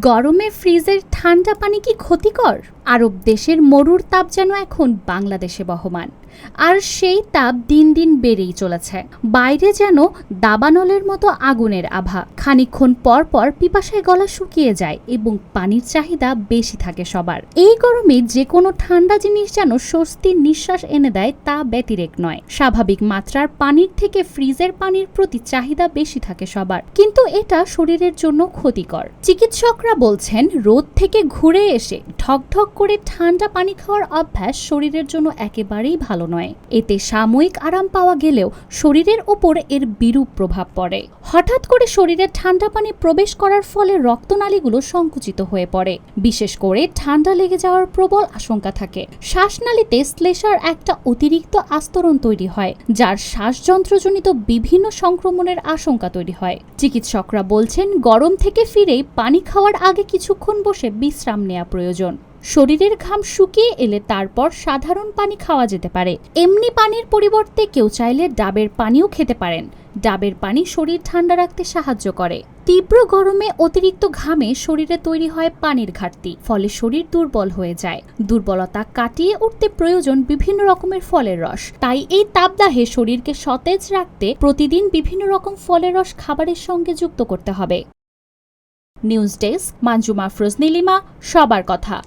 গরমে ফ্রিজের ঠান্ডা পানি কি ক্ষতিকর? আরব দেশের মরুর তাপ যেন এখন বাংলাদেশে বহমান, আর সেই তাপ দিন দিন বেড়েই চলেছে। বাইরে যেন দাবানলের মতো আগুনের আভা। খানিকক্ষণ পর পর পিপাসায় গলা শুকিয়ে যায় এবং পানির চাহিদা বেশি থাকে সবার। এই গরমে যে কোনো ঠান্ডা জিনিস যেন স্বস্তির নিঃশ্বাস এনে দেয়, তা ব্যতিরেক নয়। স্বাভাবিক মাত্রার পানির থেকে ফ্রিজের পানির প্রতি চাহিদা বেশি থাকে সবার, কিন্তু এটা শরীরের জন্য ক্ষতিকর। চিকিৎসকরা বলছেন, রোদ থেকে ঘুরে এসে ঢকঢক করে ঠান্ডা পানি খাওয়ার অভ্যাস শরীরের জন্য একেবারেই ভালো নয়। এতে সাময়িক আরাম পাওয়া গেলেও শরীরের ওপর এর বিরূপ প্রভাব পড়ে। হঠাৎ করে শরীরে ঠান্ডা পানি প্রবেশ করার ফলে রক্তনালীগুলো সংকুচিত হয়ে পড়ে। বিশেষ করে ঠান্ডা লেগে যাওয়ার প্রবল আশঙ্কা থাকে। শ্বাসনালীতে শ্লেষার একটা অতিরিক্ত আস্তরণ তৈরি হয়, যার শ্বাসযন্ত্রজনিত বিভিন্ন সংক্রমণের আশঙ্কা তৈরি হয়। চিকিৎসকরা বলছেন, গরম থেকে ফিরেই পানি খাওয়ার আগে কিছুক্ষণ বসে বিশ্রাম নেওয়া প্রয়োজন। শরীরের ঘাম শুকিয়ে এলে তারপর সাধারণ পানি খাওয়া যেতে পারে। এমনি পানির পরিবর্তে কেউ চাইলে ডাবের পানিও খেতে পারেন। ডাবের পানি শরীর ঠান্ডা রাখতে সাহায্য করে। তীব্র গরমে অতিরিক্ত ঘামে শরীরে তৈরি হয় পানির ঘাটতি, ফলে শরীর দুর্বল হয়ে যায়। দুর্বলতা কাটিয়ে উঠতে প্রয়োজন বিভিন্ন রকমের ফলের রস। তাই এই তাপদাহে শরীরকে সতেজ রাখতে প্রতিদিন বিভিন্ন রকম ফলের রস খাবারের সঙ্গে যুক্ত করতে হবে। নিউজ ডেস্ক, মানজুমা আফরোজ নীলিমা, সবার কথা।